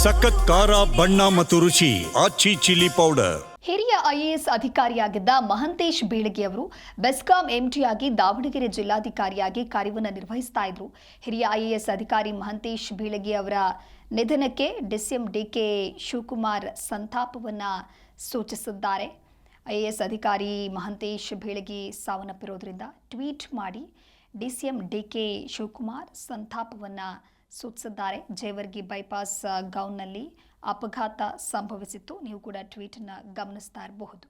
ಸಖತ್ ಖಾರ ಬಣ್ಣ ಮತ್ತು ರುಚಿ ಆಚಿ ಚಿಲ್ಲಿ ಪೌಡರ್. ಹಿರಿಯ ಐಎಎಸ್ ಅಧಿಕಾರಿಯಾಗಿದ್ದ ಮಹಂತೇಶ್ ಬೀಳಗಿ ಅವರು ಬೆಸ್ಕಾಂ ಎಂಡಿಯಾಗಿ ದಾವಣಗೆರೆ ಜಿಲ್ಲಾಧಿಕಾರಿಯಾಗಿ ಕಾರ್ಯವನ್ನು ನಿರ್ವಹಿಸ್ತಾ ಇದ್ರು. ಹಿರಿಯ ಐಎಎಸ್ ಅಧಿಕಾರಿ ಮಹಂತೇಶ್ ಬೀಳಗಿ ಅವರ ನಿಧನಕ್ಕೆ ಡಿಸಿಎಂ ಡಿಕೆ ಶಿವಕುಮಾರ್ ಸಂತಾಪವನ್ನು ಸೂಚಿಸಿದ್ದಾರೆ. ಐಎಎಸ್ ಅಧಿಕಾರಿ ಮಹಂತೇಶ್ ಬೀಳಗಿ ಸಾವನ್ನಪ್ಪಿರೋದ್ರಿಂದ ಟ್ವೀಟ್ ಮಾಡಿ ಡಿಸಿಎಂ ಡಿಕೆ ಶಿವಕುಮಾರ್ ಸಂತಾಪವನ್ನು ಸೂಚಿಸಿದ್ದಾರೆ. ಜೇವರ್ಗಿ ಬೈಪಾಸ್ ಗೌನ್ನಲ್ಲಿ ಅಪಘಾತ ಸಂಭವಿಸಿತ್ತು. ನೀವು ಕೂಡ ಟ್ವೀಟ್ ಅನ್ನು ಗಮನಿಸ್ತಾ ಇರಬಹುದು.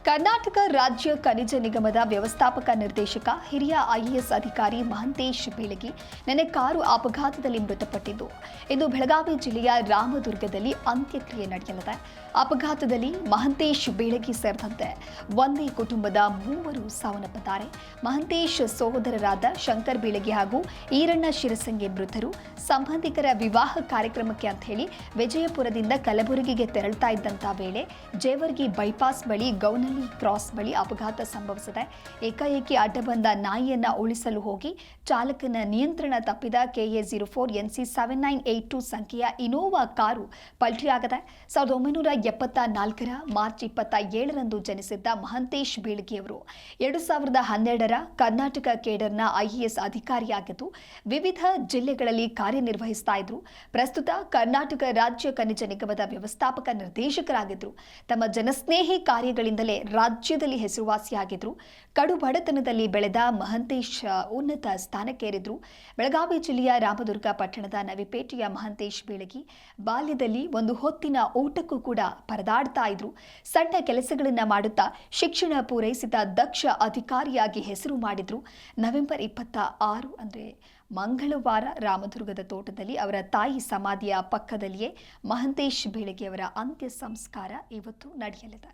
ಕರ್ನಾಟಕ ರಾಜ್ಯ ಖನಿಜ ನಿಗಮದ ವ್ಯವಸ್ಥಾಪಕ ನಿರ್ದೇಶಕ ಹಿರಿಯ ಐಎಎಸ್ ಅಧಿಕಾರಿ ಮಹಂತೇಶ್ ಬೀಳಗಿ ನಿನ್ನೆ ಕಾರು ಅಪಘಾತದಲ್ಲಿ ಮೃತಪಟ್ಟಿದ್ದು, ಇಂದು ಬೆಳಗಾವಿ ಜಿಲ್ಲೆಯ ರಾಮದುರ್ಗದಲ್ಲಿ ಅಂತ್ಯಕ್ರಿಯೆ ನಡೆಯಲಿದೆ. ಅಪಘಾತದಲ್ಲಿ ಮಹಂತೇಶ್ ಬೀಳಗಿ ಸೇರಿದಂತೆ ಒಂದೇ ಕುಟುಂಬದ 3 ಸಾವನ್ನಪ್ಪಿದ್ದಾರೆ. ಮಹಂತೇಶ್ ಸಹೋದರರಾದ ಶಂಕರ್ ಬೀಳಗಿ ಹಾಗೂ ಈರಣ್ಣ ಶಿರಸಂಗಿ ಮೃತರು. ಸಂಬಂಧಿಕರ ವಿವಾಹ ಕಾರ್ಯಕ್ರಮಕ್ಕೆ ಅಂತ ಹೇಳಿ ವಿಜಯಪುರದಿಂದ ಕಲಬುರಗಿಗೆ ತೆರಳುತ್ತಾ ಇದ್ದಂಥ ವೇಳೆ ಜೇವರ್ಗಿ ಬೈಪಾಸ್ ಬಳಿ ಗೌನಲ್ಲಿ ಕ್ರಾಸ್ ಬಳಿ ಅಪಘಾತ ಸಂಭವಿಸಿದೆ. ಏಕಾಏಕಿ ಅಡ್ಡ ಬಂದ ನಾಯಿಯನ್ನ ಉಳಿಸಲು ಹೋಗಿ ಚಾಲಕನ ನಿಯಂತ್ರಣ ತಪ್ಪಿದ KA04NC 7982 ಸಂಖ್ಯೆಯ ಇನೋವಾ ಕಾರು ಪಲ್ಟಿಯಾಗಿದೆ. 1974ರ ಮಾರ್ಚ್ 27ರಂದು ಜನಿಸಿದ್ದ ಮಹಂತೇಶ್ ಬೀಳಗಿ ಅವರು 2012ರ ಕರ್ನಾಟಕ ಕೇಡರ್ನ ಐಎಎಸ್ ಅಧಿಕಾರಿಯಾಗಿದ್ದು ವಿವಿಧ ಜಿಲ್ಲೆಗಳಲ್ಲಿ ಕಾರ್ಯನಿರ್ವಹಿಸ್ತಾ ಇದ್ರು. ಪ್ರಸ್ತುತ ಕರ್ನಾಟಕ ರಾಜ್ಯ ಖನಿಜ ನಿಗಮದ ವ್ಯವಸ್ಥಾಪಕ ನಿರ್ದೇಶಕರಾಗಿದ್ರು. ತಮ್ಮ ಜನಸ್ನೇಹಿ ಕಾರ್ಯಗಳಿಂದಲೇ ರಾಜ್ಯದಲ್ಲಿ ಹೆಸರುವಾಸಿಯಾಗಿದ್ರು. ಕಡು ಬಡತನದಲ್ಲಿ ಬೆಳೆದ ಮಹಂತೇಶ್ ಉನ್ನತ ಸ್ಥಾನಕ್ಕೇರಿದ್ರು. ಬೆಳಗಾವಿ ಜಿಲ್ಲೆಯ ರಾಮದುರ್ಗ ಪಟ್ಟಣದ ನವಿಪೇಟೆಯ ಮಹಂತೇಶ್ ಬೀಳಗಿ ಬಾಲ್ಯದಲ್ಲಿ ಒಂದು ಹೊತ್ತಿನ ಊಟಕ್ಕೂ ಕೂಡ ಪರದಾಡ್ತಾ ಇದ್ರು. ಸಣ್ಣ ಕೆಲಸಗಳನ್ನ ಮಾಡುತ್ತಾ ಶಿಕ್ಷಣ ಪೂರೈಸಿದ ದಕ್ಷ ಅಧಿಕಾರಿಯಾಗಿ ಹೆಸರು ಮಾಡಿದ್ರು. ನವೆಂಬರ್ 26 ಅಂದರೆ ಮಂಗಳವಾರ ರಾಮದುರ್ಗದ ತೋಟದಲ್ಲಿ ಅವರ ತಾಯಿ ಸಮಾಧಿಯ ಪಕ್ಕದಲ್ಲಿಯೇ ಮಹಂತೇಶ್ ಬೀಳಗಿ ಅವರ ಅಂತ್ಯ ಸಂಸ್ಕಾರ ಇವತ್ತು ನಡೆಯಲಿದೆ.